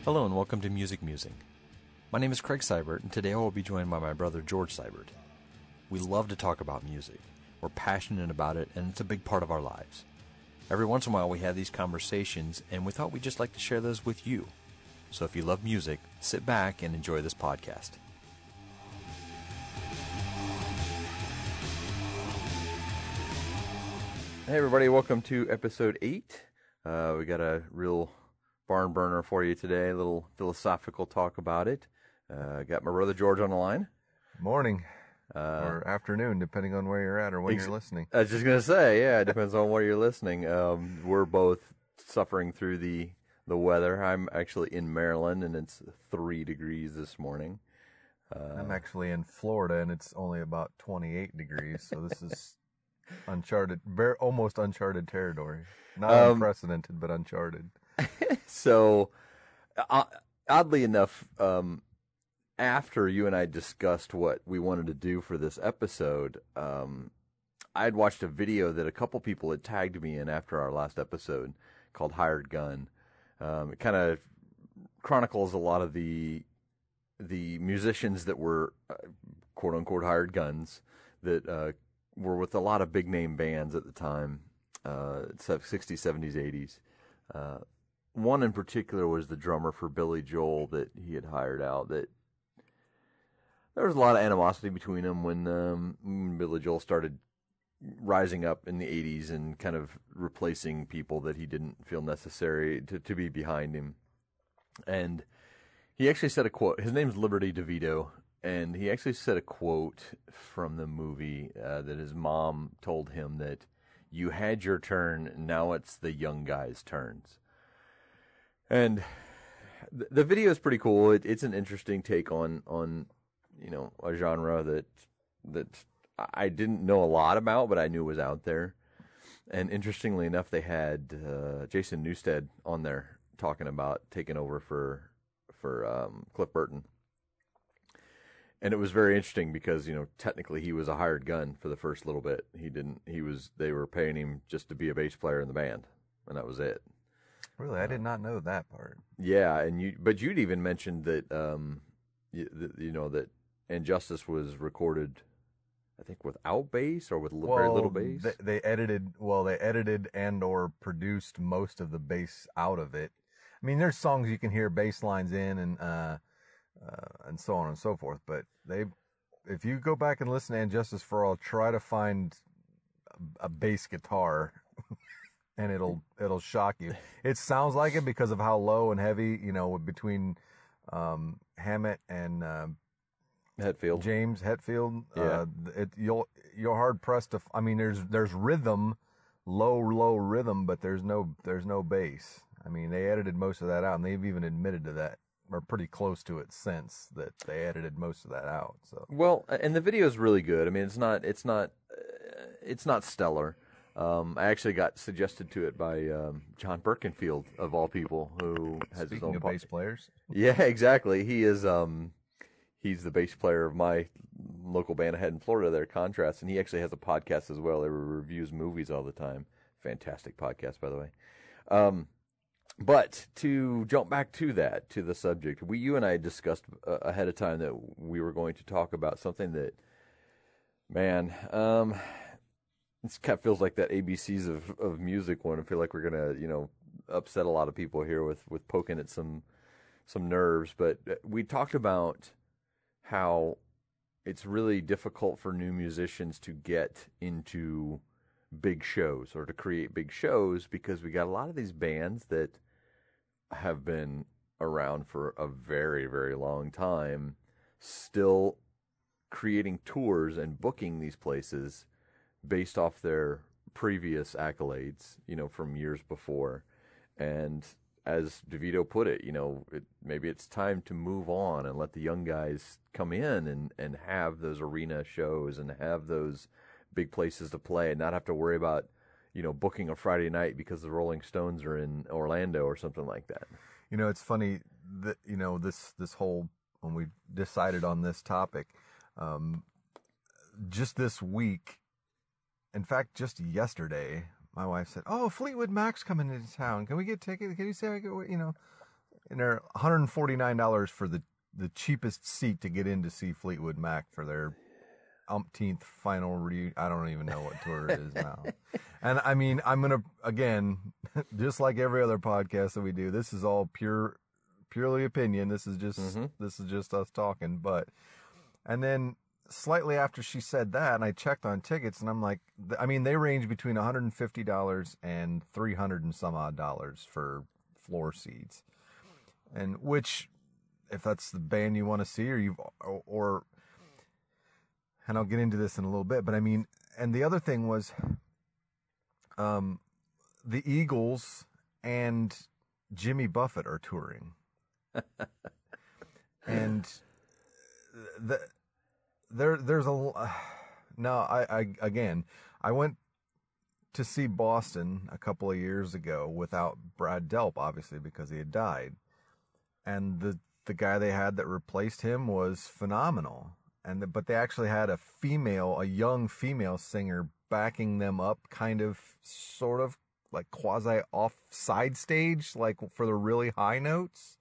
Hello and welcome to Music Musing. My name is Craig Seibert, and today I will be joined by my brother George Seibert. We love to talk about music. We're passionate about it, and it's a big part of our lives. Every once in a while we have these conversations, and we thought we'd just like to share those with you. So if you love music, sit back and enjoy this podcast. Hey everybody, welcome to episode 8. We got a real barn burner for you today, a little philosophical talk about it. Got my brother George on the line. Morning or afternoon, depending on where you're at or when you're listening. I was just going to say, yeah, it depends on where you're listening. We're both suffering through the weather. I'm actually in Maryland, and it's 3 degrees this morning. I'm actually in Florida, and it's only about 28 degrees, so this is almost uncharted territory. Not unprecedented, but uncharted. So, oddly enough, after you and I discussed what we wanted to do for this episode, I had watched a video that a couple people had tagged me in after our last episode called Hired Gun. It kind of chronicles a lot of the musicians that were quote-unquote hired guns that were with a lot of big-name bands at the time, 60s, 70s, 80s. One in particular was the drummer for Billy Joel that he had hired out. That there was a lot of animosity between them when Billy Joel started rising up in the 80s and kind of replacing people that he didn't feel necessary to be behind him. And he actually said a quote. His name's Liberty Devitto, and he actually said a quote from the movie that his mom told him that you had your turn, now it's the young guys' turns. And the video is pretty cool. It's an interesting take on a genre that I didn't know a lot about, but I knew was out there. And interestingly enough, they had Jason Newsted on there talking about taking over for Cliff Burton. And it was very interesting because, technically he was a hired gun for the first little bit. They were paying him just to be a bass player in the band, and that was it. Really? I did not know that part. Yeah, but you'd even mentioned that, that Injustice was recorded, I think, without bass or with very little bass. They edited and or produced most of the bass out of it. I mean, there's songs you can hear bass lines in and so on and so forth. But if you go back and listen to Injustice for All, try to find a bass guitar, and it'll shock you. It sounds like it because of how low and heavy, between Hammett and Hetfield. James Hetfield. Yeah. You're hard pressed to. I mean, there's rhythm, low rhythm, but there's no bass. I mean, they edited most of that out, and they've even admitted to that, or pretty close to it, since that they edited most of that out. So well, and the video is really good. I mean, it's not stellar. I actually got suggested to it by John Birkenfield, of all people, who has his own bass players. Yeah, exactly. He is. He's the bass player of my local band I had in Florida, there, Contrast, and he actually has a podcast as well. He reviews movies all the time. Fantastic podcast, by the way. But to jump back to the subject, you and I discussed ahead of time that we were going to talk about something that, man, this kind of feels like that ABCs of music one. I feel like we're gonna, upset a lot of people here with poking at some nerves. But we talked about how it's really difficult for new musicians to get into big shows or to create big shows because we got a lot of these bands that have been around for a very, very long time, still creating tours and booking these places based off their previous accolades, from years before. And as Devitto put it, maybe it's time to move on and let the young guys come in and have those arena shows and have those big places to play and not have to worry about, booking a Friday night because the Rolling Stones are in Orlando or something like that. It's funny that, this whole, when we decided on this topic, just this week, in fact, just yesterday, my wife said, "Oh, Fleetwood Mac's coming into town. Can we get tickets? Can you say, and they're $149 for the cheapest seat to get in to see Fleetwood Mac for their umpteenth final I don't even know what tour it is now. And I mean, I'm gonna, again, just like every other podcast that we do, this is all purely opinion. This is just us talking. But, and then slightly after she said that, and I checked on tickets, and I'm like, I mean, they range between $150 and $300 and some odd dollars for floor seats. And which, if that's the band you want to see, or and I'll get into this in a little bit, but I mean, and the other thing was, the Eagles and Jimmy Buffett are touring. And there's a, now I went to see Boston a couple of years ago without Brad Delp, obviously, because he had died. And the guy they had that replaced him was phenomenal. But they actually had a young female singer backing them up, kind of, sort of, like quasi off side stage, like for the really high notes,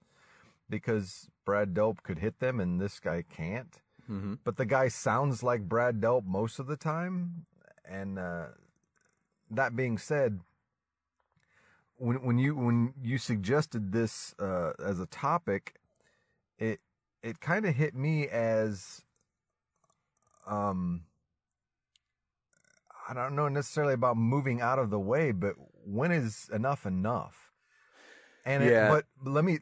because Brad Delp could hit them and this guy can't. Mm-hmm. But the guy sounds like Brad Delp most of the time. And that being said, when you suggested this as a topic, it kind of hit me as, I don't know necessarily about moving out of the way, but when is enough enough? And but let me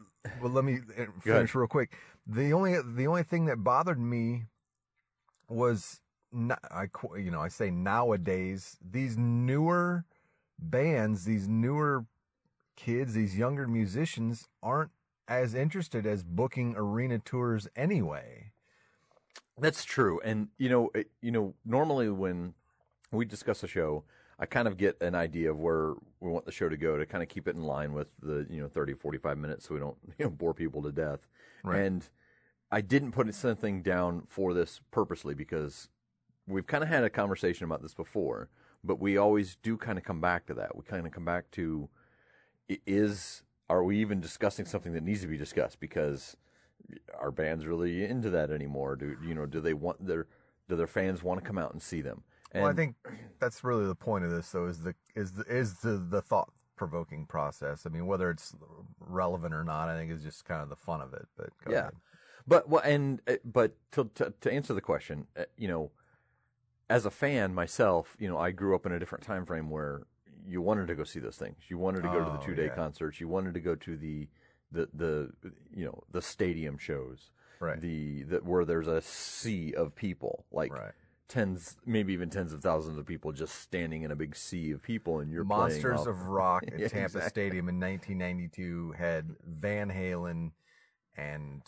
finish real quick. The only thing that bothered me was, I say nowadays, these newer bands, these newer kids, these younger musicians aren't as interested as booking arena tours anyway. That's true. And, normally when we discuss a show, I kind of get an idea of where we want the show to go to kind of keep it in line with the, 30, 45 minutes so we don't, bore people to death. Right. And I didn't put something down for this purposely because we've kind of had a conversation about this before, but we always do kind of come back to that. We kind of come back to, are we even discussing something that needs to be discussed? Because are bands really into that anymore? Do their fans want to come out and see them? And, well, I think that's really the point of this, though, is the thought provoking process. I mean, whether it's relevant or not, I think is just kind of the fun of it. But go ahead. But to answer the question, as a fan myself, I grew up in a different time frame where you wanted to go see those things. You wanted to go to the 2-day concerts. You wanted to go to the stadium shows, right? Where there's a sea of people, like tens, maybe even tens of thousands of people just standing in a big sea of people, and you're Monsters playing of Rock at Tampa Stadium in 1992 had Van Halen, and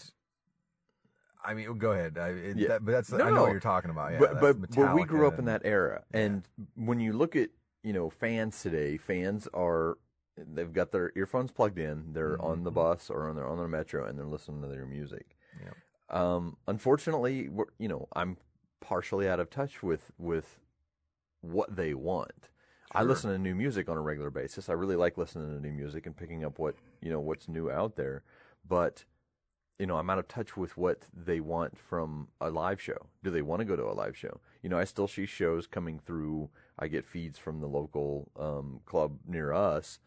I mean, go ahead. I know what you're talking about. Yeah, but we grew up in that era, and when you look at fans today, they've got their earphones plugged in. They're on the bus or they're on their metro, and they're listening to their music. Yeah. Unfortunately, I'm partially out of touch with what they want. Sure. I listen to new music on a regular basis. I really like listening to new music and picking up what's new out there. But I'm out of touch with what they want from a live show. Do they want to go to a live show? I still see shows coming through. I get feeds from the local club near us,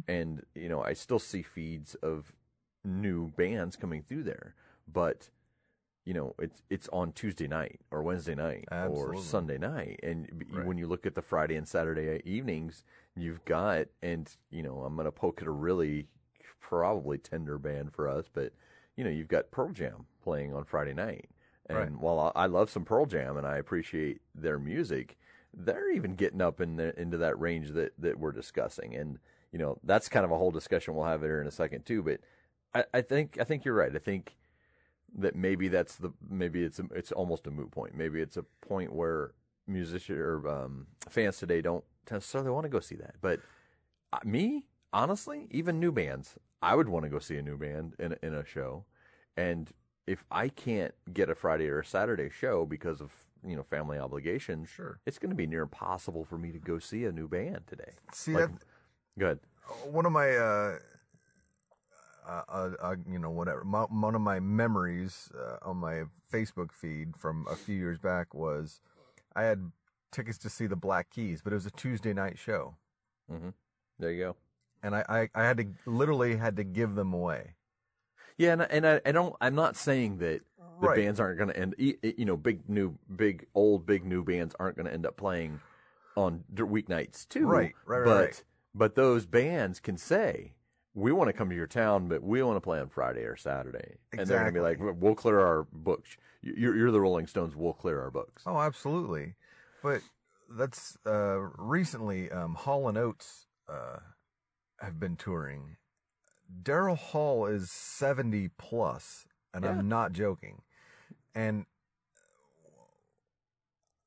and I still see feeds of new bands coming through there. But it's on Tuesday night or Wednesday night or Sunday night, and when you look at the Friday and Saturday evenings, you've got, and I'm going to poke at a really probably tender band for us, but you've got Pearl Jam playing on Friday night. And while I love some Pearl Jam and I appreciate their music, they're even getting up into that range that we're discussing. And, that's kind of a whole discussion we'll have here in a second too. But I think you're right. I think that maybe it's almost a moot point. Maybe it's a point where musicians or fans today don't necessarily want to go see that. But me, honestly, even new bands, I would want to go see a new band in a show. And if I can't get a Friday or a Saturday show because of family obligations, sure, it's going to be near impossible for me to go see a new band today. See, good. One of my whatever. One of my memories on my Facebook feed from a few years back was I had tickets to see the Black Keys, but it was a Tuesday night show. Mm-hmm. There you go. And I had to literally had to give them away. Yeah, and I'm not saying that the Right. bands aren't going to end. Big new bands aren't going to end up playing on weeknights too. Right. But those bands can say, we want to come to your town, but we want to play on Friday or Saturday. Exactly. And they're going to be like, we'll clear our books. You're the Rolling Stones. We'll clear our books. Oh, absolutely. But that's recently Hall & Oates have been touring. Daryl Hall is 70 plus, and Yeah. I'm not joking. And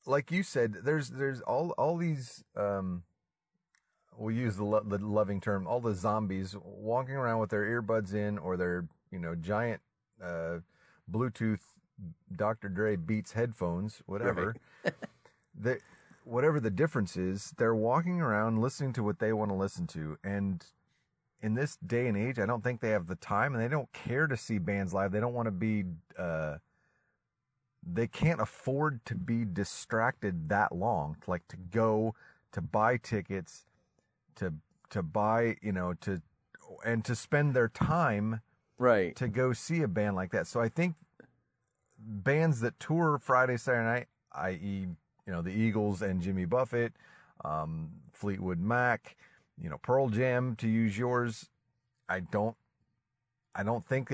like you said, there's all these we'll use the loving term, all the zombies walking around with their earbuds in or their giant Bluetooth Dr. Dre Beats headphones, whatever. Right. Whatever the difference is, they're walking around listening to what they want to listen to. And in this day and age, I don't think they have the time, and they don't care to see bands live. They don't want to be, they can't afford to be distracted that long, like to go to buy tickets, to buy, and to spend their time right to go see a band like that. So I think bands that tour Friday, Saturday night, i.e., the Eagles and Jimmy Buffett, Fleetwood Mac, Pearl Jam, to use yours. I don't think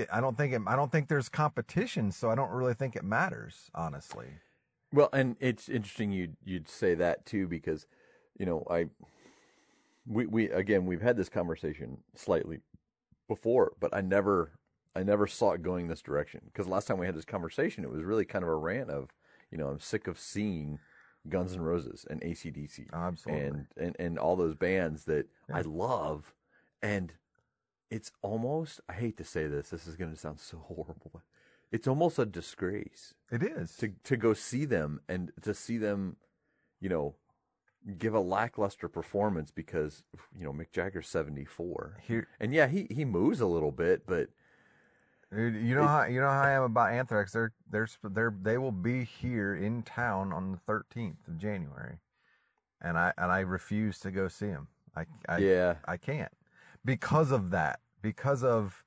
there's competition, so I don't really think it matters, honestly. Well, and it's interesting you'd say that too, because we've had this conversation slightly before, but I never saw it going this direction, because last time we had this conversation, it was really kind of a rant of, I'm sick of seeing Guns N' Roses and AC/DC, absolutely, and all those bands that I love, and it's almost, I hate to say this is going to sound so horrible, but it's almost a disgrace. It is to go see them, and to see them, give a lackluster performance because Mick Jagger's 74, and yeah, he moves a little bit, but. Dude, how I am about Anthrax. They will be here in town on the 13th of January, and I refuse to go see them. I can't, because of that. Because of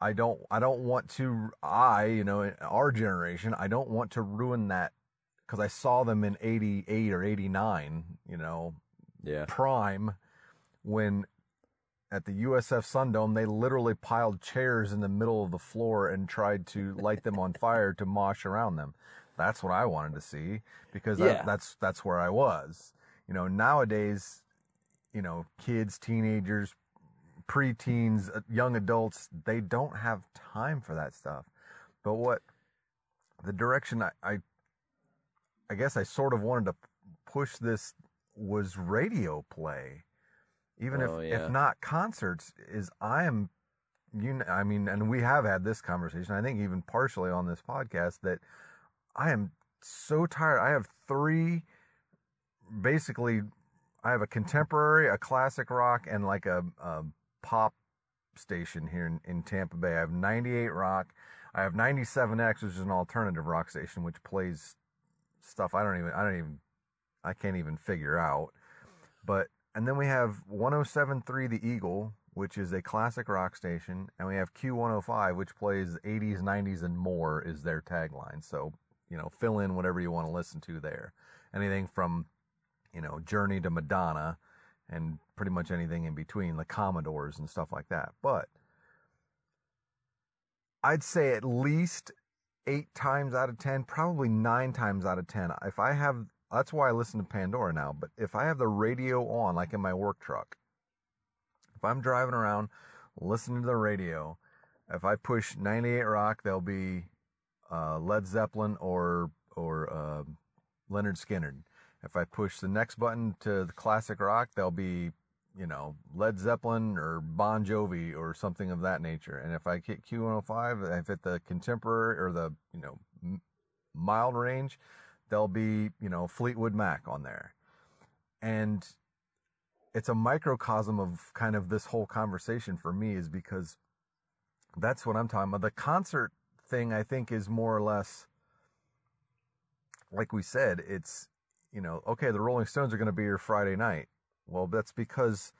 I don't want to. In our generation, I don't want to ruin that, because I saw them in 88 or 89. Prime, when. At the USF Sundome, they literally piled chairs in the middle of the floor and tried to light them on fire to mosh around them. That's what I wanted to see, because that's where I was. Nowadays, kids, teenagers, preteens, young adults, they don't have time for that stuff. But what the direction I guess I sort of wanted to push this was radio play. Even if not concerts, and we have had this conversation, I think even partially on this podcast, that I am so tired. I have I have a contemporary, a classic rock, and like a pop station here in Tampa Bay. I have 98 Rock. I have 97X, which is an alternative rock station, which plays stuff I can't even figure out. And then we have 107.3 The Eagle, which is a classic rock station, and we have Q105, which plays 80s, 90s, and more is their tagline. So, fill in whatever you want to listen to there. Anything from, Journey to Madonna, and pretty much anything in between, the Commodores and stuff like that. But I'd say at least 8 times out of 10, probably 9 times out of 10, that's why I listen to Pandora now. But if I have the radio on, like in my work truck, if I'm driving around listening to the radio, if I push 98 Rock, there'll be Led Zeppelin or Leonard Skinner. If I push the next button to the classic rock, there'll be, Led Zeppelin or Bon Jovi or something of that nature. And if I hit Q105, if hit the contemporary or the, mild range, there'll be, Fleetwood Mac on there. And it's a microcosm of kind of this whole conversation for me, is because That's what I'm talking about. The concert thing, I think, is more or less, like we said, it's, okay, the Rolling Stones are going to be here Friday night. Well, that's because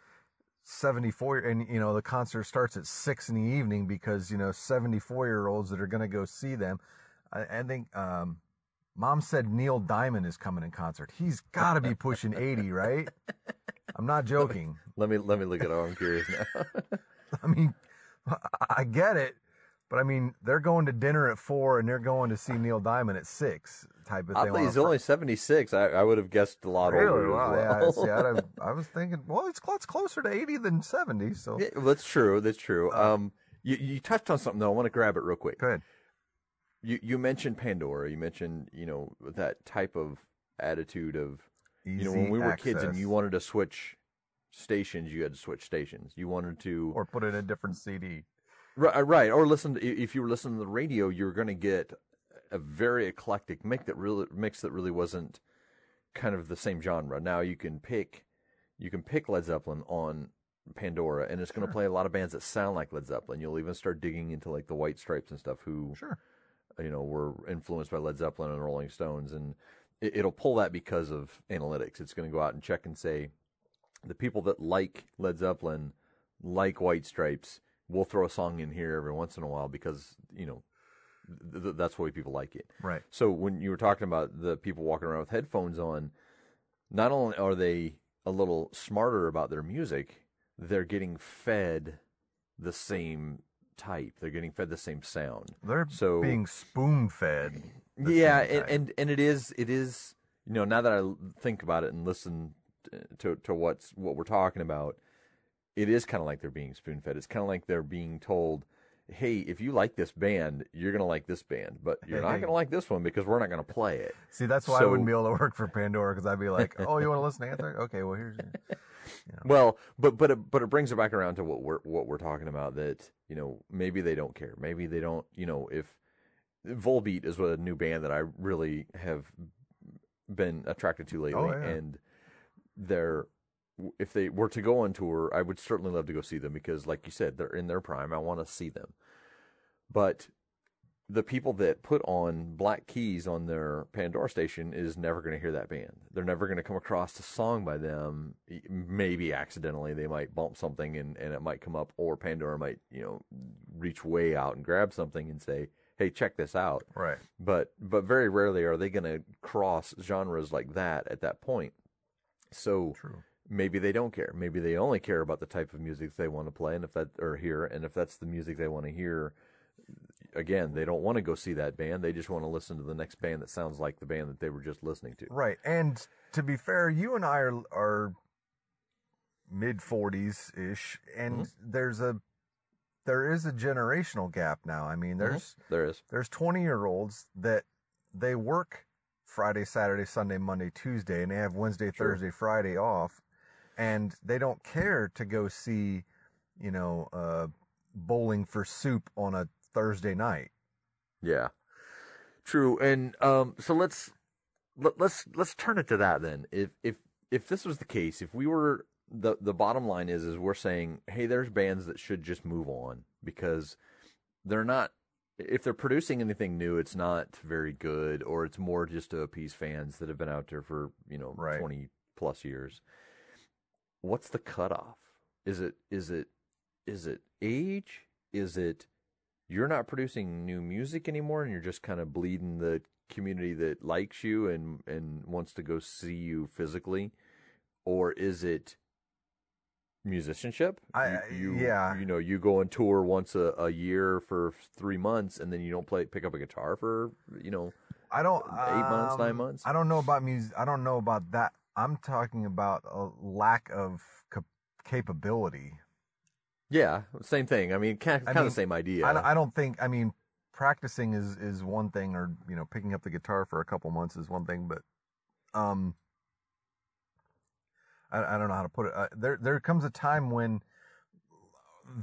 74, and, the concert starts at 6 in the evening because, 74-year-olds that are going to go see them. I think, Mom said Neil Diamond is coming in concert. He's got to be pushing 80, right? I'm not joking. Let me look it up. I'm curious now. I mean, I get it, but I mean, they're going to dinner at 4 and they're going to see Neil Diamond at 6 type of thing. Oddly, he's only 76. I would have guessed a lot older. Wow, as well. yeah. See, I was thinking, well, it's closer to 80 than 70. So yeah, that's true. That's true. You touched on something though. I want to grab it real quick. Go ahead. You mentioned Pandora. You mentioned that type of attitude of Easy when we were kids access. and you wanted to switch stations, you had to switch stations. You wanted to or put in a different CD. Right. Or if you were listening to the radio, you were going to get a very eclectic mix that really wasn't kind of the same genre. Now you can pick Led Zeppelin on Pandora, and it's going to play a lot of bands that sound like Led Zeppelin. You'll even start digging into like the White Stripes and stuff, who were influenced by Led Zeppelin and the Rolling Stones, and it'll pull that because of analytics. It's going to go out and check and say the people that like Led Zeppelin, like White Stripes. We'll throw a song in here every once in a while because, that's the way people like it. Right. So when you were talking about the people walking around with headphones on, not only are they a little smarter about their music, they're getting fed the same type. They're getting fed the same sound. They're being spoon-fed. Yeah, and it is, now that I think about it and listen to what we're talking about, it is kind of like they're being spoon-fed. It's kind of like they're being told, hey, if you like this band, you're going to like this band, but you're not going to like this one because we're not going to play it. See, that's why I wouldn't be able to work for Pandora, because I'd be like, oh, you want to listen to Anthrax? Okay, well, here's Well, but it brings it back around to what we're talking about, that, maybe they don't care. Maybe they don't, if Volbeat is a new band that I really have been attracted to lately, and if they were to go on tour, I would certainly love to go see them because, like you said, they're in their prime. I want to see them. But the people that put on Black Keys on their Pandora station is never going to hear that band. They're never going to come across a song by them. Maybe accidentally they might bump something and it might come up, or Pandora might, reach way out and grab something and say, hey, check this out. Right. But very rarely are they going to cross genres like that at that point. So True. Maybe they don't care. Maybe they only care about the type of music they want to play, and if that's the music they want to hear, again, they don't want to go see that band. They just want to listen to the next band that sounds like the band that they were just listening to. Right. And to be fair, you and I are mid-40s ish, and there is a generational gap now. I mean, there's 20-year-olds that they work Friday, Saturday, Sunday, Monday, Tuesday, and they have Wednesday, Thursday, Friday off. And they don't care to go see, Bowling for Soup on a Thursday night. Yeah, true. And so let's turn it to that then. If this was the case, if we were the bottom line is we're saying, hey, there's bands that should just move on because they're not. If they're producing anything new, it's not very good, or it's more just to appease fans that have been out there for 20 plus years. What's the cutoff? Is it age? Is it you're not producing new music anymore and you're just kind of bleeding the community that likes you and wants to go see you physically? Or is it musicianship? You go on tour once a year for 3 months and then you don't pick up a guitar for, I don't 8 months, 9 months. I don't know about music. I don't know about that. I'm talking about a lack of capability. Yeah, same thing. I mean, kind of the same idea. I don't think. I mean, practicing is one thing, or picking up the guitar for a couple months is one thing. But I don't know how to put it. There comes a time when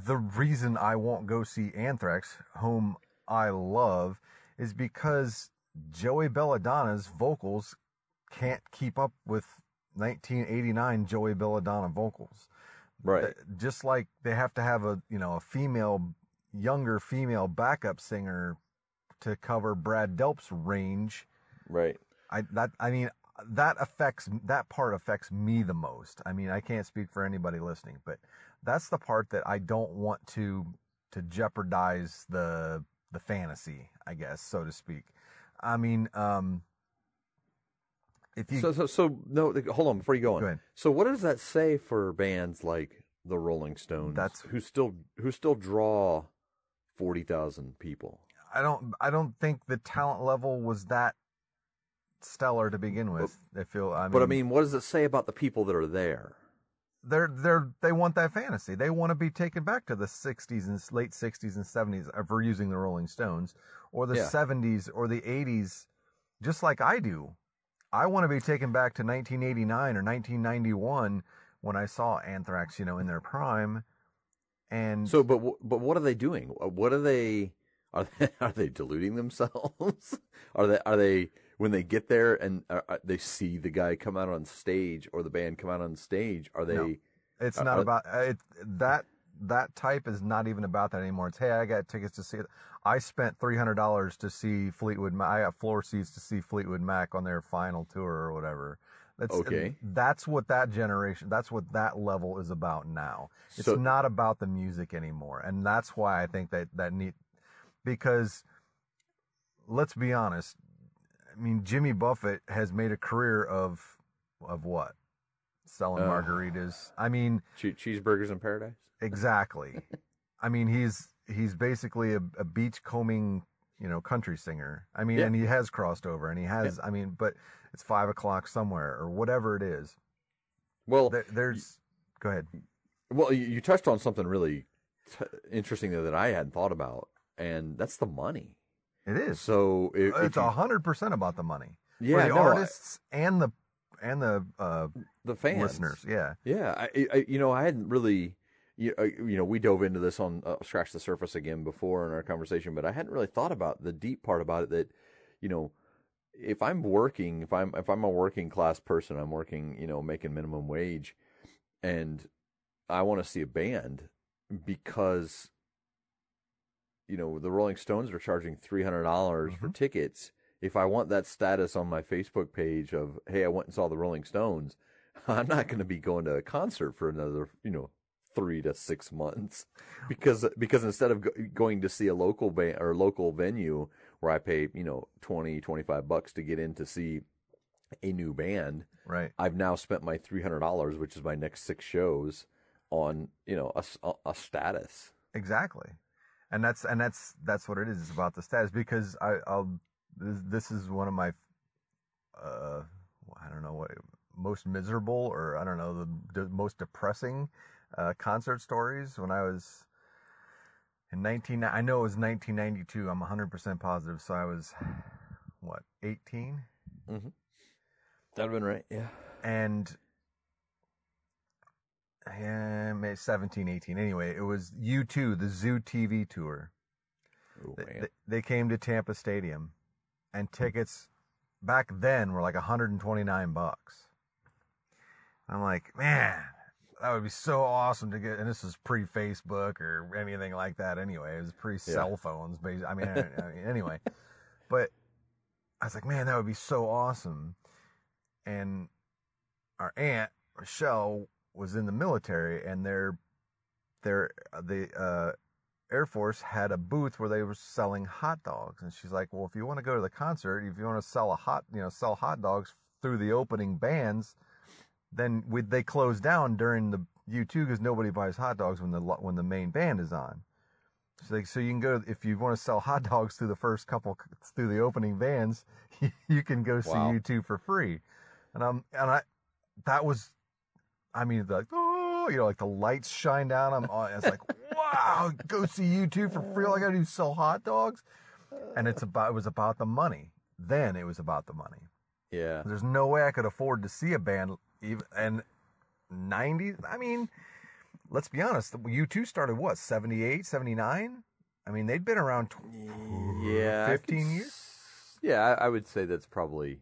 the reason I won't go see Anthrax, whom I love, is because Joey Belladonna's vocals can't keep up with 1989 Joey Belladonna vocals. Right. Just like they have to have a female, younger female backup singer to cover Brad Delp's range. Right. That part affects me the most. I mean, I can't speak for anybody listening, but that's the part that I don't want to jeopardize the fantasy, I guess, so to speak. I mean, if you no, hold on before you go on. Go ahead. So what does that say for bands like the Rolling Stones, who still draw 40,000 people? I don't think the talent level was that stellar to begin with. What does it say about the people that are there? They want that fantasy. They want to be taken back to the 60s and late 60s and 70s, if we're using the Rolling Stones, or the 70s or the 80s, just like I do. I want to be taken back to 1989 or 1991 when I saw Anthrax, in their prime. And so, but what are they doing? What are they? Are they deluding themselves? Are they when they get there and they see the guy come out on stage or the band come out on stage? Are they? No, it's not about it. That type is not even about that anymore. It's, hey, I got tickets to see it. I spent $300 to see Fleetwood Mac. I got floor seats to see Fleetwood Mac on their final tour or whatever. That's what that generation, that's what that level is about now. It's not about the music anymore. And that's why I think that neat, because let's be honest. I mean, Jimmy Buffett has made a career of what? Selling margaritas. I mean, cheeseburgers in paradise. Exactly. I mean, he's basically a beachcombing, country singer. I mean, and he has crossed over, and he has. I mean, but it's 5 o'clock somewhere or whatever it is. Well, there's. Go ahead. Well, you touched on something really interesting that I hadn't thought about, and that's the money. It is. So it's 100% about the money. Yeah, for the artists and the fans, listeners. Yeah, yeah. I hadn't really. We dove into this on Scratch the Surface again before in our conversation, but I hadn't really thought about the deep part about it. That, if I'm working, if I'm a working class person, I'm working, making minimum wage, and I want to see a band because, the Rolling Stones are charging $300 for tickets. If I want that status on my Facebook page of, hey, I went and saw the Rolling Stones, I'm not going to be going to a concert for another, 3 to 6 months, because instead of going to see a local band or local venue where I pay $20-$25 to get in to see a new band, right? I've now spent my $300, which is my next 6 shows, on a status. Exactly, and that's what it is. It's about the status, because this is one of my I don't know what most miserable, or I don't know, the most depressing concert stories. When I was in I know it was 1992. I'm 100% positive. So I was, 18? Mm-hmm. That'd have been right. Yeah. And maybe 17, 18. Anyway, it was U2, the Zoo TV tour. Oh, they came to Tampa Stadium, and tickets back then were like $129. I'm like, man, that would be so awesome to get. And this is pre-Facebook or anything like that anyway. It was pre-cell phones. I mean, anyway. But I was like, man, that would be so awesome. And our aunt, Rochelle, was in the military, and the Air Force had a booth where they were selling hot dogs. And she's like, well, if you want to go to the concert, if you want to sell sell hot dogs through the opening bands, then they close down during the U2 because nobody buys hot dogs when the main band is on. So you can go, if you want to sell hot dogs through through the opening bands, you can go see U2 for free. And that was, I mean, like the lights shine down. It's like, wow, go see U2 for free. All I gotta do is sell hot dogs. And it was about the money. Then it was about the money. Yeah. There's no way I could afford to see a band and 90s. I mean, let's be honest. U2 started 78, 79? I mean, they'd been around 15 years. Yeah, I would say that's probably.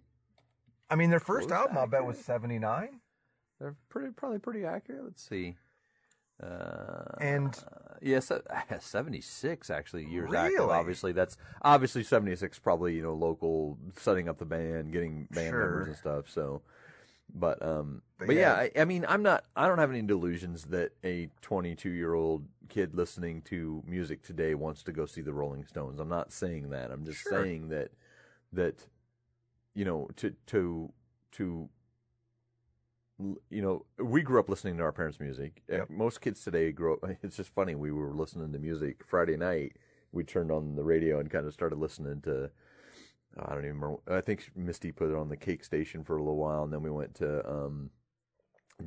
I mean, their first album, I bet, was 79. They're probably pretty accurate. Let's see. And yes, 76 actually years really? active. Obviously, that's obviously 76 probably local, setting up the band, getting band members and stuff. So, but yeah, I mean, I don't have any delusions that a 22-year-old kid listening to music today wants to go see the Rolling Stones. I'm not saying that. I'm just saying that we grew up listening to our parents' music. Yep. Most kids today grow up. It's just funny. We were listening to music Friday night. We turned on the radio and kind of started listening to, I don't even remember. I think Misty put it on the Cake Station for a little while, and then we went to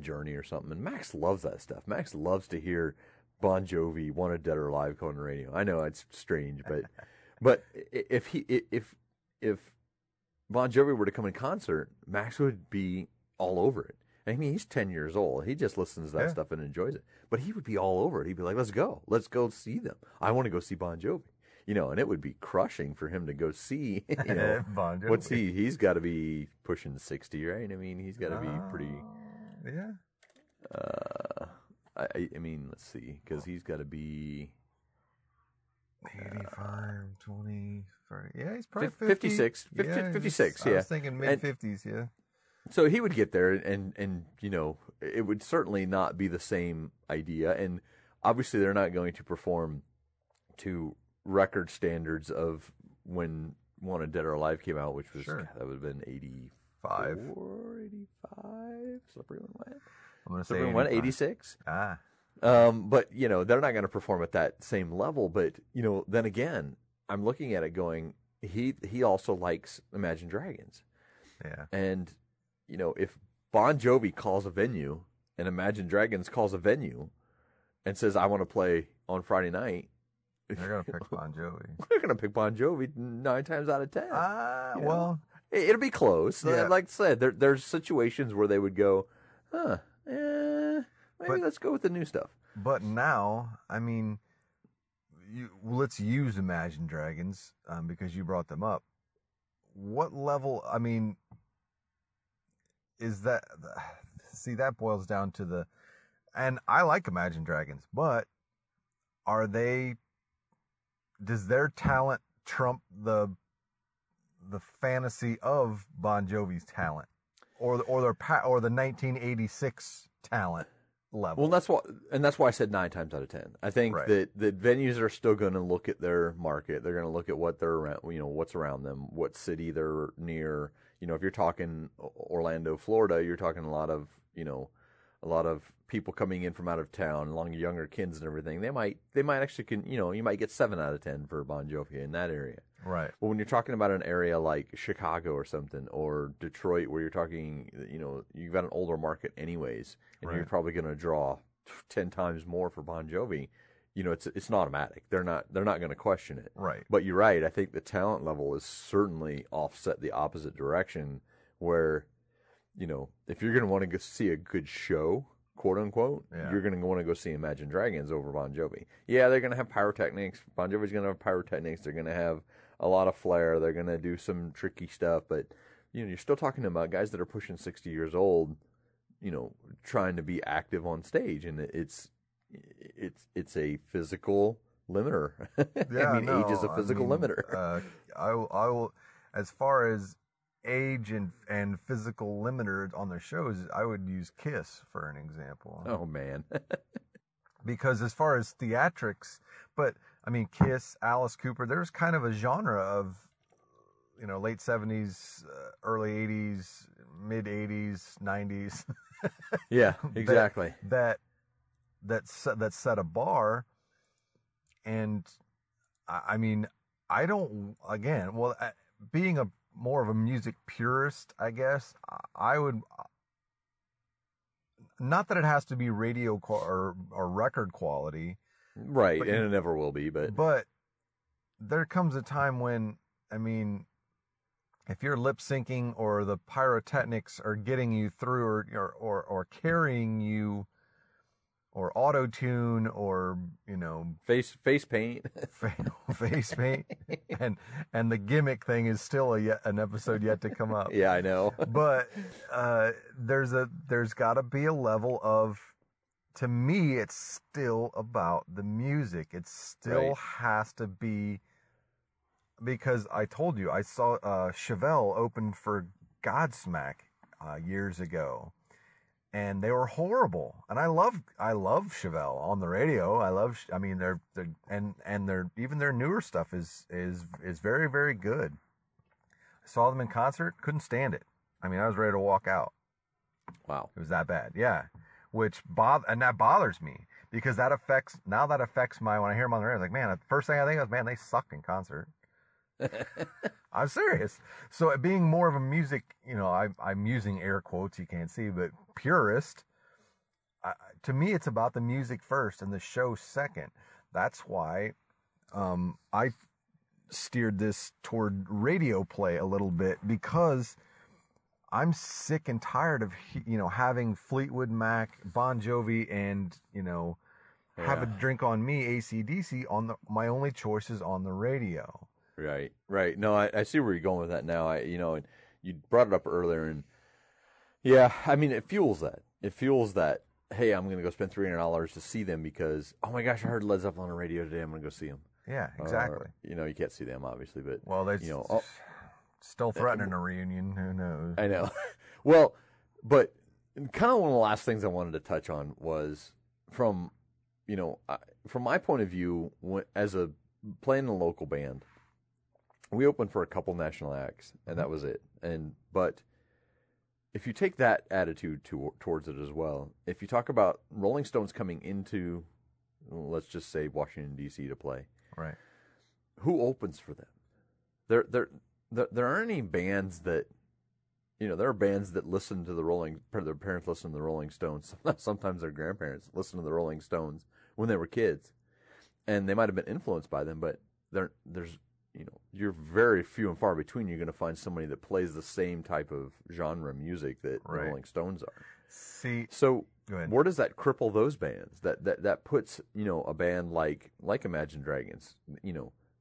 Journey or something. And Max loves that stuff. Max loves to hear Bon Jovi, Wanted Dead or Alive on the radio. I know it's strange, but if Bon Jovi were to come in concert, Max would be all over it. I mean, he's 10 years old. He just listens to that stuff and enjoys it. But he would be all over it. He'd be like, let's go see them. I want to go see Bon Jovi. And it would be crushing for him to go see, Bon Jovi. What's he's got to be pushing 60, right? I mean, he's got to be pretty. Yeah. I mean, let's see, because he's got to be 85, 20, 30. Yeah, he's probably 56. 56, yeah. I was thinking mid-50s, yeah. So he would get there, and it would certainly not be the same idea. And obviously, they're not going to perform to record standards of when Wanted Dead or Alive came out, which was that would have been 85. Slippery When Wet. I'm going to say Slippery When Wet, 86. Ah. But they're not going to perform at that same level. But then again, I'm looking at it going, he also likes Imagine Dragons. Yeah. And if Bon Jovi calls a venue and Imagine Dragons calls a venue and says, I want to play on Friday night, they're going to pick Bon Jovi. They're going to pick Bon Jovi 9 times out of 10. Well, it'll be close. Yeah. Like I said, there's situations where they would go, maybe let's go with the new stuff. But now, I mean, let's use Imagine Dragons because you brought them up. What level, I mean, is that, see, that boils down to and I like Imagine Dragons, but does their talent trump the fantasy of Bon Jovi's talent or the 1986 talent level? Well, that's why I said 9 times out of 10. I think that venues are still going to look at their market. They're going to look at what they're around, what's around them, what city they're near. If you're talking Orlando, Florida, you're talking a lot of people coming in from out of town, along younger kids and everything. They might actually you might get 7 out of 10 for Bon Jovi in that area. Right. But when you're talking about an area like Chicago or something, or Detroit, where you're talking, you've got an older market anyways, and you're probably going to draw 10 times more for Bon Jovi. It's an automatic. They're not going to question it. Right. But you're right. I think the talent level is certainly offset the opposite direction, where, if you're going to want to see a good show, quote unquote, you're going to want to go see Imagine Dragons over Bon Jovi. Yeah, they're going to have pyrotechnics. Bon Jovi's going to have pyrotechnics. They're going to have a lot of flair. They're going to do some tricky stuff. But, you're still talking about guys that are pushing 60 years old, trying to be active on stage. And it's a physical limiter. Yeah, age is a physical limiter. I will, as far as age and physical limiter on their shows, I would use Kiss for an example. Oh man. Because as far as theatrics, but I mean, Kiss, Alice Cooper, there's kind of a genre of, late 70s, early 80s, mid 80s, 90s. Yeah, exactly. That set a bar. And I mean, I don't, again, well, being more of a music purist, I guess, I would, not that it has to be radio or record quality. Right, and it never will be, but there comes a time when, I mean, if you're lip syncing or the pyrotechnics are getting you through or carrying you, or auto tune, or face paint, face paint, and the gimmick thing is still an episode yet to come up. Yeah, I know. But there's got to be a level of to me, it's still about the music. It still has to be, because I told you, I saw Chevelle open for Godsmack years ago, and they were horrible. And I love Chevelle on the radio. I mean, they're even their newer stuff is very, very good. I saw them in concert, couldn't stand it. I mean, I was ready to walk out. Wow. It was that bad. Yeah. That bothers me, because that affects my, when I hear them on the radio, I'm like, man, the first thing I think is, man, they suck in concert. I'm serious. So it being more of a music, I'm using air quotes, you can't see, but purist, to me, it's about the music first and the show second. That's why I steered this toward radio play a little bit, because I'm sick and tired of, having Fleetwood Mac, Bon Jovi, and, Have a Drink on Me, AC/DC my only choices on the radio. Right. No, I see where you're going with that now. And you brought it up earlier, and yeah, I mean, it fuels that. It fuels that, hey, I'm going to go spend $300 to see them because, oh my gosh, I heard Led Zeppelin on the radio today, I'm going to go see them. Yeah, exactly. You can't see them, obviously, but, well, they still threatening a reunion. Who knows? I know. Well, but kind of one of the last things I wanted to touch on was from my point of view, as a playing in a local band, we opened for a couple national acts, and that was it. But if you take that attitude towards it as well, if you talk about Rolling Stones coming into, let's just say, Washington, D.C. to play, right? Who opens for them? There aren't any bands that, there are bands that listen to their parents listen to the Rolling Stones. Sometimes their grandparents listen to the Rolling Stones when they were kids, and they might have been influenced by them, but there's you're very few and far between. You're going to find somebody that plays the same type of genre music that the Rolling Stones are. See, so where does that cripple those bands? That puts a band like Imagine Dragons.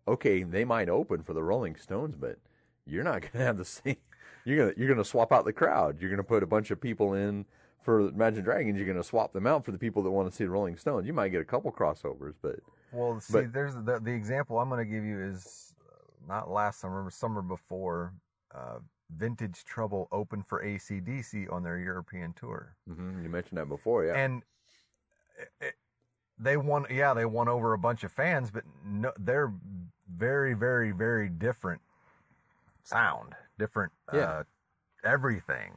Okay, they might open for the Rolling Stones, but you're not going to have the same. You're going to swap out the crowd. You're going to put a bunch of people in for Imagine Dragons. You're going to swap them out for the people that want to see the Rolling Stones. You might get a couple crossovers, but there's the example I'm going to give you is not last summer, summer before. Vintage Trouble opened for AC/DC on their European tour. Mm-hmm. You mentioned that before, yeah. And they won over a bunch of fans, but no, they're very, very, very different sound, different everything.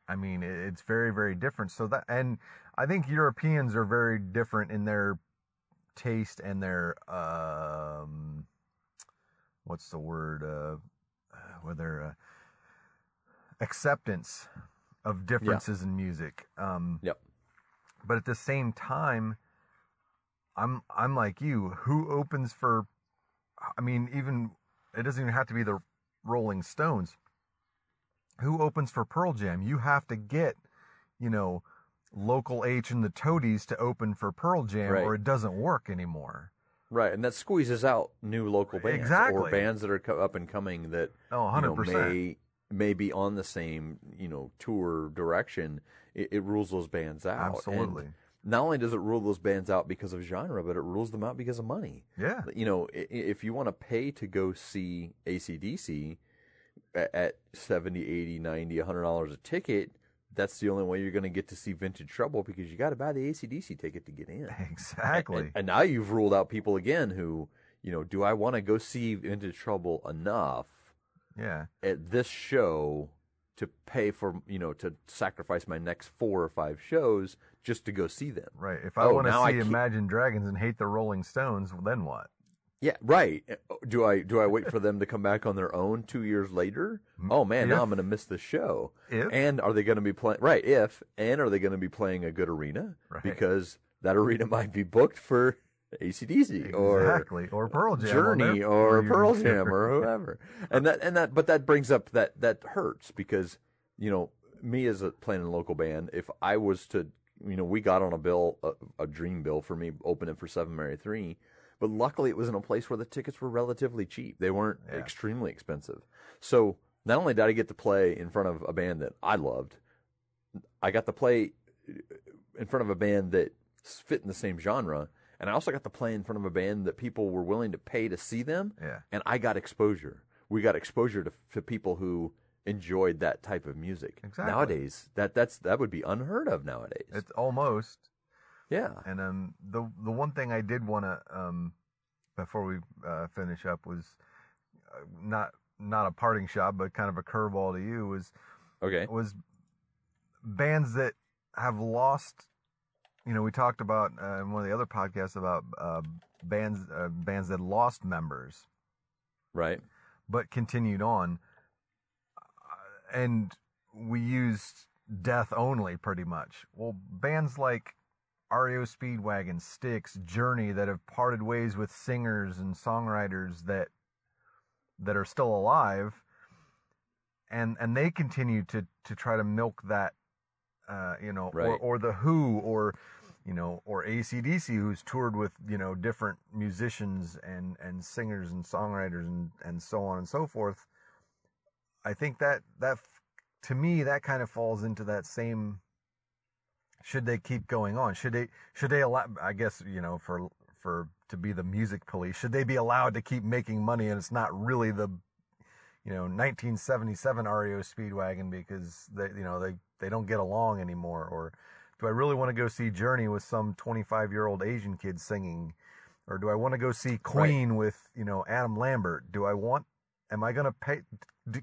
I mean, it's very, very different. So and I think Europeans are very different in their taste and their what's the word? Whether acceptance of differences in music. But at the same time, I'm like you. Who opens for? I mean, even it doesn't even have to be the Rolling Stones. Who opens for Pearl Jam? You have to get, Local H and the Toadies to open for Pearl Jam, or it doesn't work anymore. Right, and that squeezes out new local bands, or bands that are up and coming that 100%. May be on the same tour direction. It rules those bands out. Absolutely. And not only does it rule those bands out because of genre, but it rules them out because of money. Yeah. If you want to pay to go see AC/DC at $70, $80, $90, $100 a ticket, that's the only way you're going to get to see Vintage Trouble, because you got to buy the AC/DC ticket to get in. Exactly. And now you've ruled out people again who, do I want to go see Vintage Trouble enough at this show to pay for, to sacrifice my next 4 or 5 shows just to go see them? Right. If I want to see Imagine Dragons and hate the Rolling Stones, well, then what? Yeah, right. Do I wait for them to come back on their own 2 years later? Oh man, now I'm going to miss the show. And are they going to be playing? Right. Are they going to be playing a good arena? Right. Because that arena might be booked for AC/DC or Pearl Jam, Journey or Pearl Jam or whoever. But that brings up that hurts, because me as playing in a local band, if I was to we got on a bill, a dream bill for me opening for 7 Mary 3. But luckily, it was in a place where the tickets were relatively cheap. They weren't extremely expensive. So not only did I get to play in front of a band that I loved, I got to play in front of a band that fit in the same genre, and I also got to play in front of a band that people were willing to pay to see them. Yeah. And I got exposure. We got exposure to people who enjoyed that type of music. Exactly. Nowadays, that would be unheard of nowadays. It's almost. Yeah. And the one thing I did want to before we finish up was not a parting shot, but kind of a curveball to you was bands that have lost. We talked about in one of the other podcasts about bands that lost members, right? But continued on, and we used Death only pretty much. Well, bands like REO Speedwagon, Styx, Journey that have parted ways with singers and songwriters that are still alive, and they continue to try to milk that, right. or the Who, or AC/DC, who's toured with different musicians and singers and songwriters and so on and so forth. I think that to me that kind of falls into that same. Should they keep going on? Should they allow? I guess for to be the music police, should they be allowed to keep making money? And it's not really the 1977 REO Speedwagon because they don't get along anymore. Or do I really want to go see Journey with some 25-year-old Asian kid singing? Or do I want to go see Queen with Adam Lambert? Am I going to pay?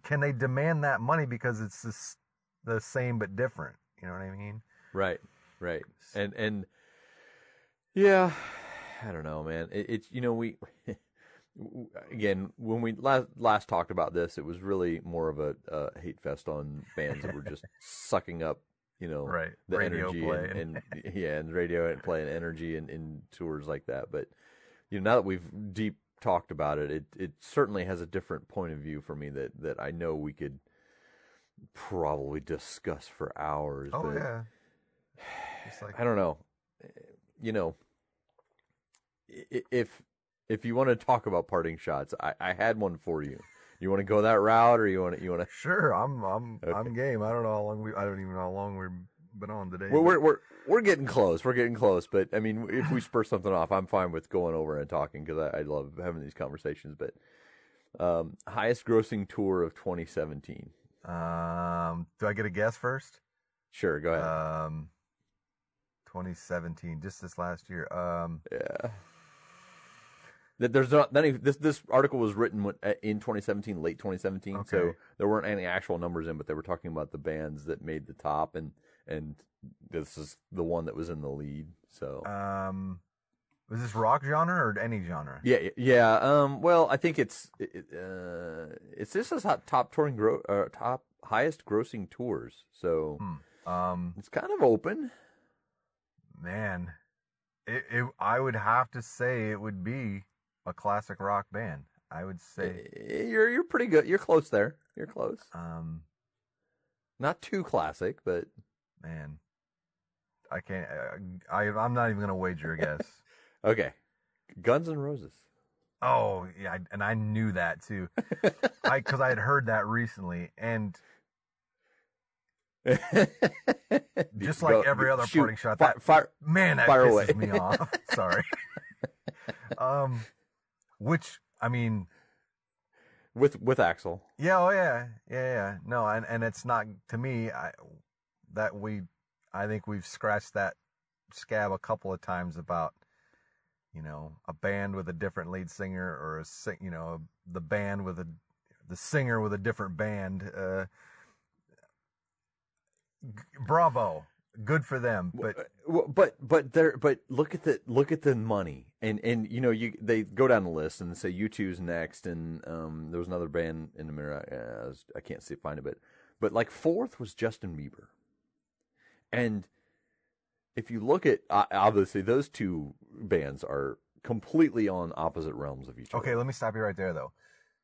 Can they demand that money because it's the same but different? You know what I mean? Right. And yeah, I don't know, man. It's we again, when we last talked about this, it was really more of a hate fest on bands that were just sucking up, right. the radio energy play. and radio and play and energy and tours like that. But now that we've deep talked about it, it certainly has a different point of view for me that I know we could probably discuss for hours. Oh, but yeah. I don't know. If you want to talk about parting shots, I had one for you. You want to go that route, or you want to? Sure, I'm game. I don't even know how long we've been on today. We're getting close. We're getting close. But I mean, if we spur something off, I'm fine with going over and talking because I love having these conversations. But highest grossing tour of 2017. Do I get a guess first? Sure, go ahead. 2017, just this last year. Yeah. There's not any. This article was written in 2017, late 2017. Okay. So there weren't any actual numbers in, but they were talking about the bands that made the top, and this is the one that was in the lead. So, was this rock genre or any genre? Yeah. Well, I think it's this is top touring top highest grossing tours. So, it's kind of open. Man, I would have to say it would be a classic rock band. I would say you're pretty good. You're close there. You're close. Not too classic, but man, I can't. I'm not even gonna wager a guess. Okay, Guns N' Roses. Oh yeah, and I knew that too, because I had heard that recently, and just like every other parting shot, that pisses me off. Sorry. Which I mean, with Axl. Yeah. Oh yeah. No, and it's not to me. I think we've scratched that scab a couple of times about a band with a different lead singer or the band with the singer with a different band. Bravo, good for them. But look at the money and they go down the list and say U2's next, and there was another band in the mirror. I can't find it, but like fourth was Justin Bieber, and if you look at obviously those two bands are completely on opposite realms of each other. Okay, let me stop you right there though.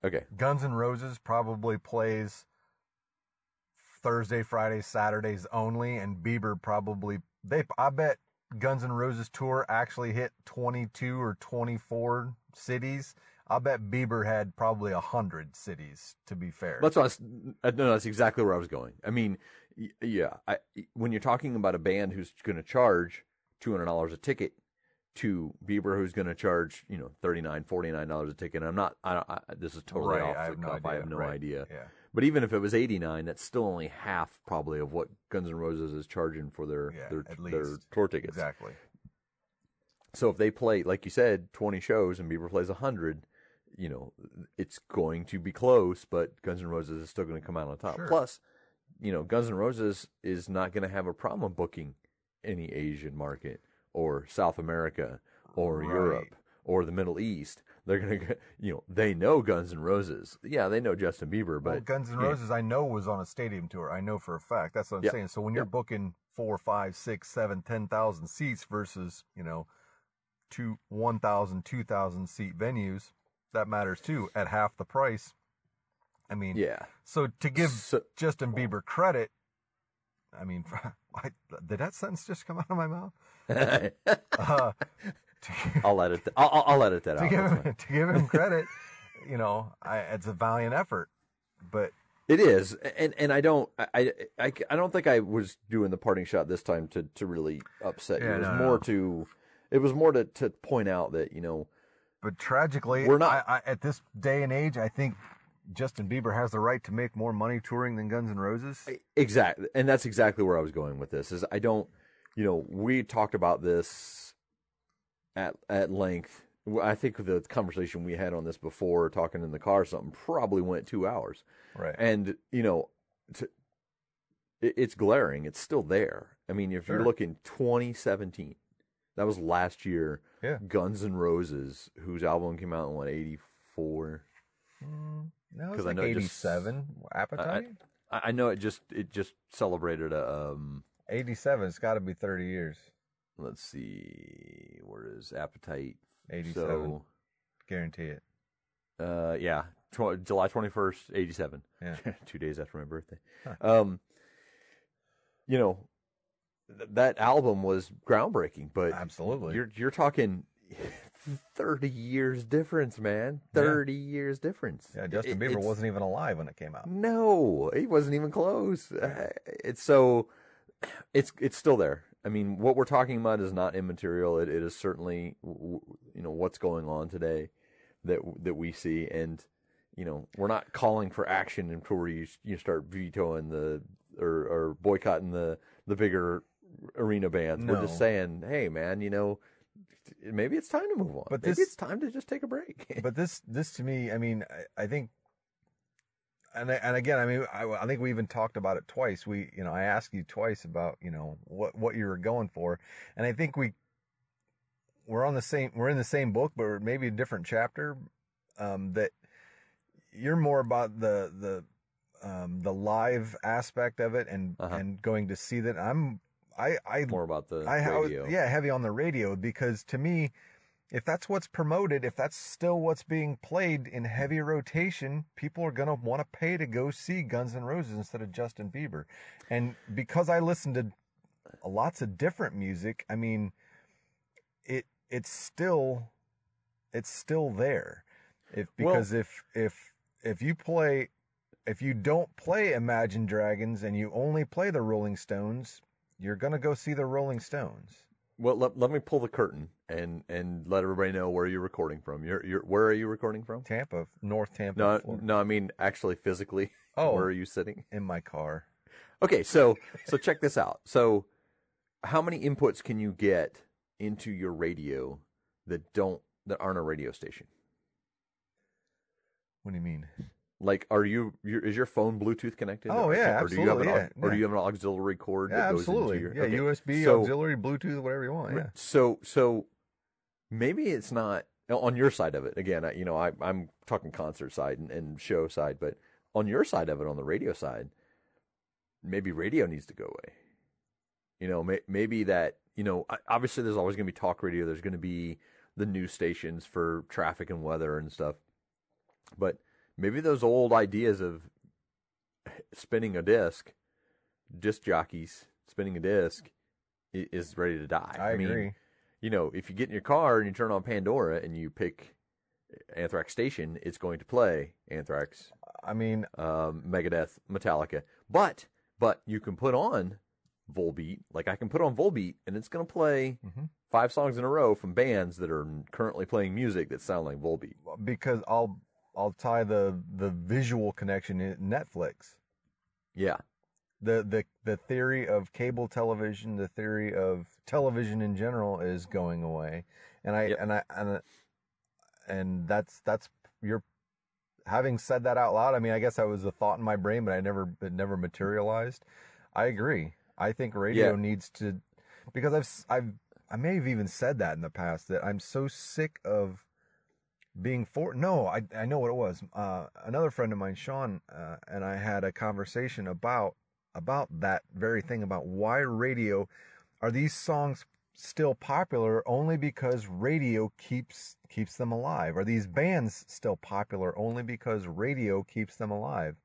Okay, Guns N' Roses probably plays Thursday, Friday, Saturdays only, and Bieber probably I bet Guns N' Roses tour actually hit 22 or 24 cities. I bet Bieber had probably 100 cities, to be fair. That's exactly where I was going. I mean, Yeah, when you're talking about a band who's going to charge $200 a ticket to Bieber, who's going to charge $39-$49 a ticket, and this is totally Right, off I the have no cuff. idea. I have no Right. idea. Yeah. But even if it was $89, that's still only half probably of what Guns N' Roses is charging for Yeah, their at least. tour tickets. Exactly. So if they play, like you said, 20 shows and Bieber plays 100, it's going to be close, but Guns N' Roses is still going to come out on top. Sure. Plus, Guns N' Roses is not going to have a problem booking any Asian market or South America or Right. Europe or the Middle East. They're going to, they know Guns N' Roses. Yeah, they know Justin Bieber, but Well, Guns N' Roses, I know, was on a stadium tour. I know for a fact. That's what I'm Yep. saying. So when you're Yep. booking 4, 5, 6, 7, 10,000 seats versus 1,000, 2,000 seat venues, that matters too at half the price. I mean, yeah. So to give Justin Bieber credit, I mean, did that sentence just come out of my mouth? I'll edit that. I'll edit that out. To give him credit, it's a valiant effort, but it is, and I don't think I was doing the parting shot this time to really upset you. It was more to point out that But tragically, we're not at this day and age. I think Justin Bieber has the right to make more money touring than Guns N' Roses. Exactly, and that's exactly where I was going with this. Is I don't, we talked about this at length. I think the conversation we had on this before, talking in the car or something, probably went 2 hours. Right. And it's glaring. It's still there. I mean, if you're looking 2017, that was last year. Yeah. Guns N' Roses, whose album came out in 84. No, it was like 87. Appetite. I know it just celebrated a 87. It's got to be 30 years. Let's see, where is Appetite? 87. So, guarantee it. Yeah, July 21st, 87. Yeah. 2 days after my birthday. Huh. That album was groundbreaking, but absolutely, you're talking 30 years difference, man. 30 years difference. Yeah, Justin Bieber wasn't even alive when it came out. No, he wasn't even close. It's still there. I mean, what we're talking about is not immaterial. It is certainly, what's going on today that we see, and we're not calling for action until you start vetoing or boycotting the bigger arena bands. No. We're just saying, hey, man, maybe it's time to move on. Maybe it's time to just take a break. But this to me, I mean, I think, and again, I mean, I think we even talked about it twice. I asked you twice about, what you were going for, and I think we're in the same book, but maybe a different chapter. That you're more about the live aspect of it and going to see that. I more about the radio. Heavy on the radio, because to me, if that's what's promoted, if that's still what's being played in heavy rotation, people are going to want to pay to go see Guns N' Roses instead of Justin Bieber. And because I listen to lots of different music, I mean, it's still there. If you don't play Imagine Dragons and you only play the Rolling Stones, you're going to go see the Rolling Stones. Well, let me pull the curtain and let everybody know where you're recording from. Where are you recording from? Tampa, North Tampa. No, I mean actually physically. Oh, where are you sitting? In my car. Okay, so check this out. So, how many inputs can you get into your radio that aren't a radio station? What do you mean? Like, is your phone Bluetooth connected? Oh, yeah, absolutely. Or do you have an auxiliary cord that goes absolutely. into your... Okay. USB, auxiliary, Bluetooth, whatever you want, yeah. So maybe it's not... On your side of it, again, I'm talking concert side and show side, but on your side of it, on the radio side, maybe radio needs to go away. Maybe that, obviously there's always going to be talk radio. There's going to be the news stations for traffic and weather and stuff. But maybe those old ideas of spinning a disc jockeys spinning a disc is ready to die. I agree. If you get in your car and you turn on Pandora and you pick Anthrax station, it's going to play Anthrax. I mean, Megadeth, Metallica. But But you can put on Volbeat, like I can put on Volbeat, and it's going to play 5 songs in a row from bands that are currently playing music that sound like Volbeat. Because I'll tie the visual connection in Netflix. Yeah. The theory of cable television, the theory of television in general is going away. And that's you're having said that out loud. I mean, I guess that was a thought in my brain, but it never materialized. I agree. I think radio needs to, because I may have even said that in the past, that I'm so sick of being I know what it was. Another friend of mine, Sean, and I had a conversation about that very thing, about why radio, are these songs still popular only because radio keeps them alive? Are these bands still popular only because radio keeps them alive?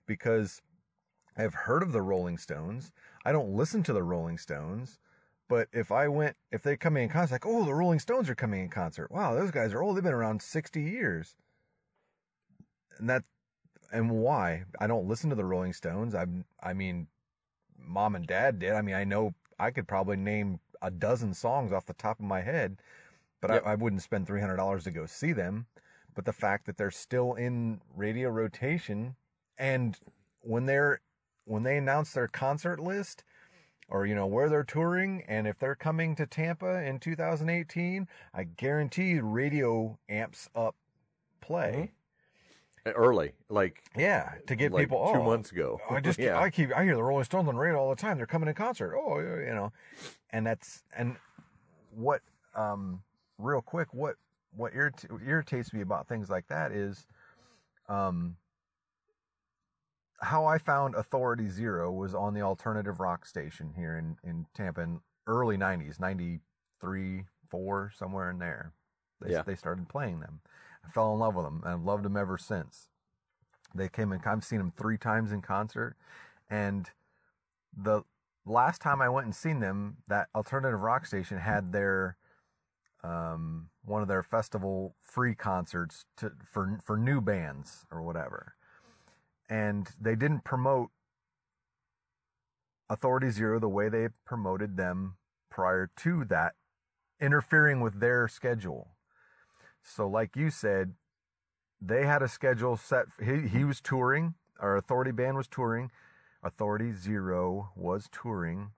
Because I've heard of the Rolling Stones. I don't listen to the Rolling Stones, but if they're coming in concert, like, oh, the Rolling Stones are coming in concert. Wow, those guys are old. They've been around 60 years. And why? I don't listen to the Rolling Stones. I mean, Mom and Dad did. I mean, I know I could probably name a dozen songs off the top of my head, but I wouldn't spend $300 to go see them. But the fact that they're still in radio rotation, and when they announce their concert list, or where they're touring, and if they're coming to Tampa in 2018, I guarantee radio amps up play early, to get people 2 months ago. I hear the Rolling Stones on the radio all the time. They're coming in concert. And what real quick, what irritates me about things like that is how I found Authority Zero was on the alternative rock station here in Tampa in early 90s, 93, 4, somewhere in there. They started playing them. I fell in love with them, and I've loved them ever since. They came in. I've seen them 3 times in concert, and the last time I went and seen them, that alternative rock station had their one of their festival free concerts for new bands or whatever, and they didn't promote Authority Zero the way they promoted them prior to that, interfering with their schedule. So like you said, they had a schedule set. He was touring, our Authority band was touring, Authority Zero was touring,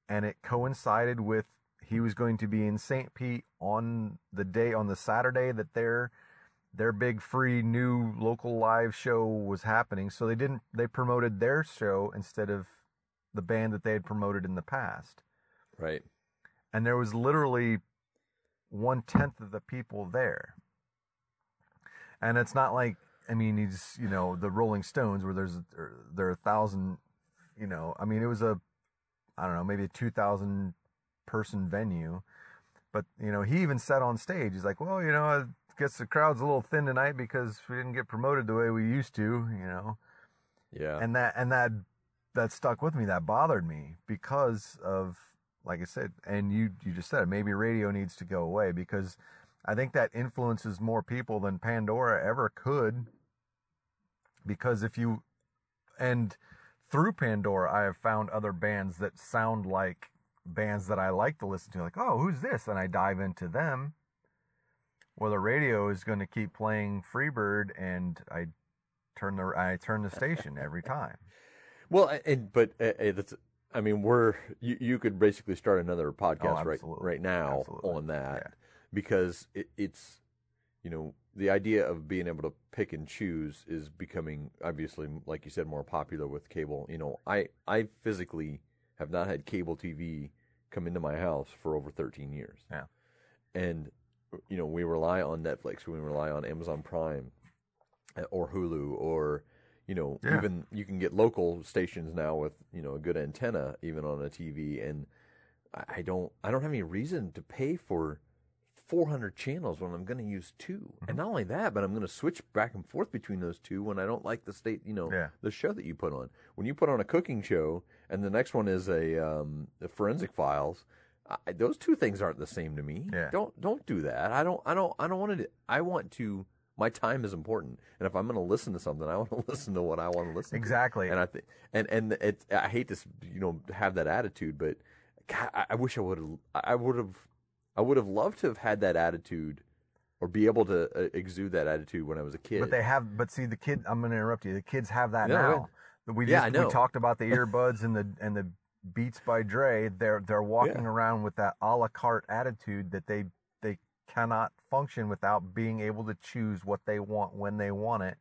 and it coincided with he was going to be in St. Pete on the Saturday that their big free new local live show was happening. So they promoted their show instead of the band that they had promoted in the past. Right. And there was literally 1/10 of the people there. And it's not like, I mean, he's, the Rolling Stones where there are 1,000, I mean, it was maybe a 2,000 person venue, but, he even said on stage, he's like, well, I guess the crowd's a little thin tonight because we didn't get promoted the way we used to, Yeah. And that stuck with me. That bothered me because of, like I said, and you just said it, maybe radio needs to go away, because I think that influences more people than Pandora ever could. Because through Pandora, I have found other bands that sound like bands that I like to listen to. Like, oh, who's this? And I dive into them. Well, the radio is going to keep playing Freebird, and I turn the station every time. Well, that's. I mean, you could basically start another podcast right now on that, because it's, the idea of being able to pick and choose is becoming, obviously, like you said, more popular with cable. I physically have not had cable TV come into my house for over 13 years. Yeah. And, we rely on Netflix, we rely on Amazon Prime or Hulu, or, even you can get local stations now with, a good antenna even on a TV. And I don't have any reason to pay for 400 channels when I'm going to use 2. Mm-hmm. And not only that, but I'm going to switch back and forth between those 2 when I don't like the the show that you put on. When you put on a cooking show and the next one is a Forensic Files, those 2 things aren't the same to me. Yeah. Don't do that. I don't want to. I want to My time is important, and if I'm going to listen to something, I want to listen to what I want to listen Exactly. to. And I think, and I hate to have that attitude, but God, I wish I would have loved to have had that attitude, or be able to exude that attitude when I was a kid. But see, the kid. I'm going to interrupt you. The kids have that No, now. We I know. We talked about the earbuds and the Beats by Dre. They're walking around with that a la carte attitude that they cannot function without being able to choose what they want when they want it,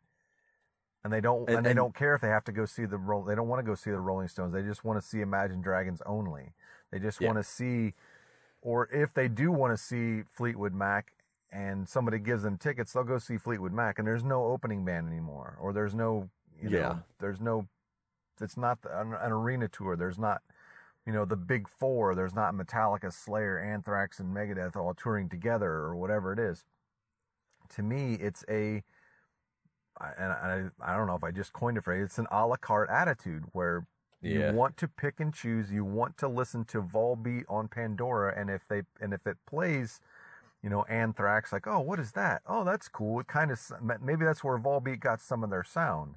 and they don't care if they have to go see they don't want to go see the Rolling Stones. They just want to see Imagine Dragons only. They just want to see, or if they do want to see Fleetwood Mac and somebody gives them tickets, they'll go see Fleetwood Mac, and there's no opening band anymore, or there's no it's not an arena tour. There's not the big four. There's not Metallica, Slayer, Anthrax, and Megadeth all touring together or whatever it is. To me, it's I don't know if I just coined a phrase. It's an a la carte attitude where you want to pick and choose. You want to listen to Volbeat on Pandora, and if it plays, Anthrax, like, oh, what is that? Oh, that's cool. It kind of, maybe that's where Volbeat got some of their sound,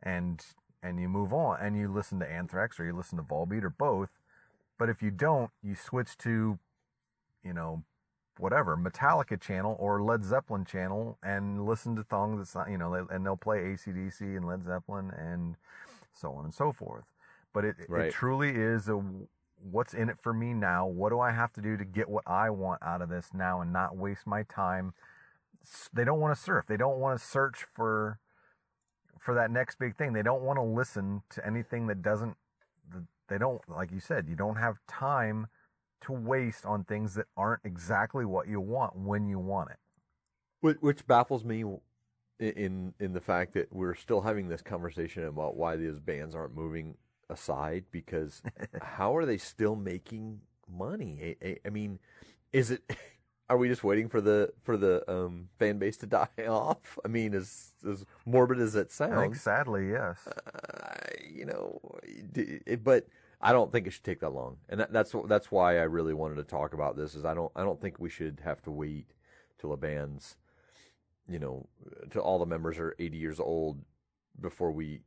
and you move on and you listen to Anthrax or you listen to Volbeat or both. But if you don't, you switch to, whatever, Metallica channel or Led Zeppelin channel and listen to songs that's not, and they'll play AC/DC and Led Zeppelin and so on and so forth. But it truly is what's in it for me now? What do I have to do to get what I want out of this now and not waste my time? They don't want to surf. They don't want to search for that next big thing. They don't want to listen to anything that doesn't, they don't, like you said, you don't have time to waste on things that aren't exactly what you want when you want it. Which baffles me in the fact that we're still having this conversation about why these bands aren't moving aside, because how are they still making money? I mean, is it... Are we just waiting for the fan base to die off? I mean, as morbid as that sounds, I think sadly, yes. But I don't think it should take that long, and that's why I really wanted to talk about this. Is I don't think we should have to wait till a band's, till all the members are 80 years old before we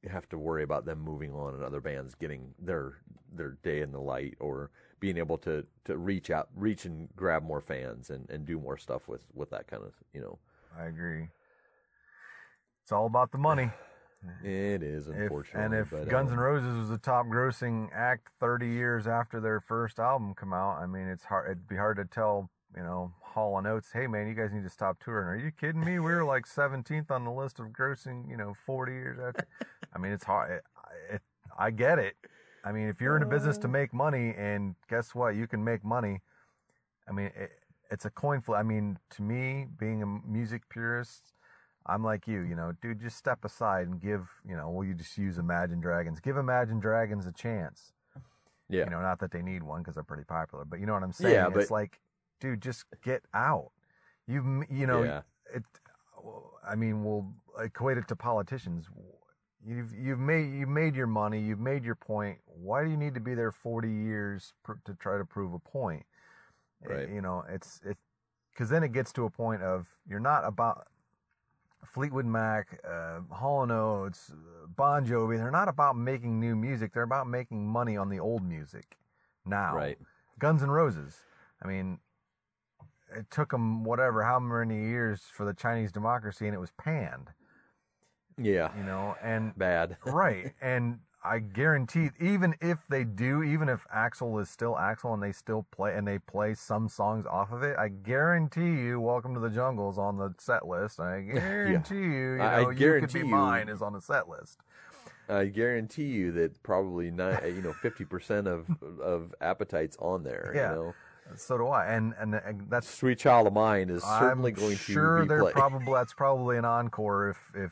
have to worry about them moving on and other bands getting their day in the light, or being able to reach and grab more fans and do more stuff with that kind of, I agree. It's all about the money. It is, unfortunately. If Guns N' Roses was the top grossing act 30 years after their first album come out, I mean, it'd be hard to tell, Hall & Oates, hey man, you guys need to stop touring. Are you kidding me? We were like 17th on the list of grossing, 40 years after. I mean, it's hard. I get it. I mean, if you're in a business to make money, and guess what? You can make money. I mean, it's a coin flip. I mean, to me, being a music purist, I'm like you, dude, just step aside and give, you just use Imagine Dragons. Give Imagine Dragons a chance. Yeah. Not that they need one because they're pretty popular, but you know what I'm saying? Yeah, it's like, dude, just get out. I mean, we'll equate it to politicians. You've made your money. You've made your point. Why do you need to be there 40 years to try to prove a point? Right. It's because then it gets to a point of you're not about Fleetwood Mac, Hall & Oates, Bon Jovi. They're not about making new music. They're about making money on the old music now. Right. Guns N' Roses. I mean, it took them how many years for the Chinese democracy, and it was panned. Yeah. And bad. Right. And I guarantee, even if Axl is still Axl and they still play some songs off of it, I guarantee you Welcome to the Jungle's on the set list. I guarantee you, You Could Be Mine is on the set list. I guarantee you that probably 50% of Appetite's on there. Yeah. So do I, and that's Sweet Child of Mine is certainly going to be played. That's probably an encore if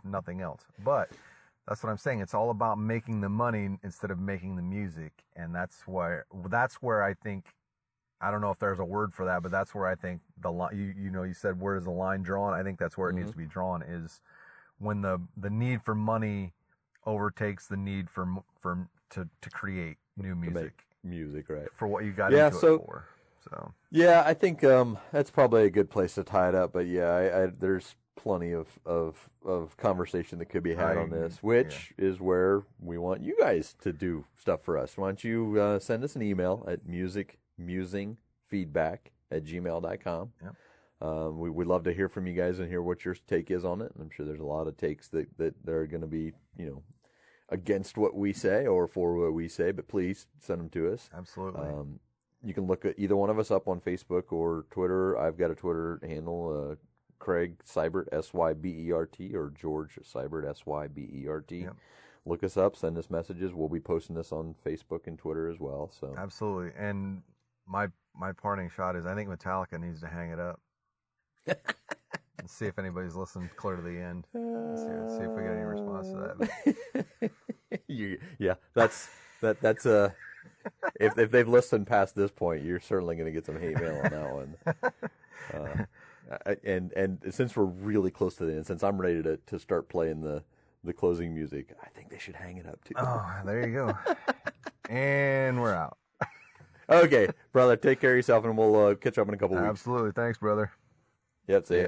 nothing else. But that's what I'm saying. It's all about making the money instead of making the music, and that's where I think, I don't know if there's a word for that, but that's where I think the line. You said where is the line drawn? I think that's where it needs to be drawn, is when the need for money overtakes the need to create new music. Music, right? For what you got into it for. So yeah, I think that's probably a good place to tie it up. But yeah, there's plenty of conversation that could be had on this, which is where we want you guys to do stuff for us. Why don't you send us an email at musicmusingfeedback@gmail.com. Yep. We'd love to hear from you guys and hear what your take is on it. I'm sure there's a lot of takes that are going to be, against what we say or for what we say, but please send them to us. Absolutely. You can look at either one of us up on Facebook or Twitter. I've got a Twitter handle, Craig Seibert, Sybert, or George Seibert, Sybert. Yep. Look us up, send us messages. We'll be posting this on Facebook and Twitter as well. So absolutely. And my parting shot is I think Metallica needs to hang it up. And see if anybody's listened clear to the end. See if we get any response to that. Yeah, that's if they've listened past this point, you're certainly going to get some hate mail on that one. And since we're really close to the end, since I'm ready to start playing the closing music, I think they should hang it up too. Oh, there you go. And we're out. Okay, brother, take care of yourself, and we'll catch up in a couple weeks. Absolutely. Thanks, brother. Yep, see ya.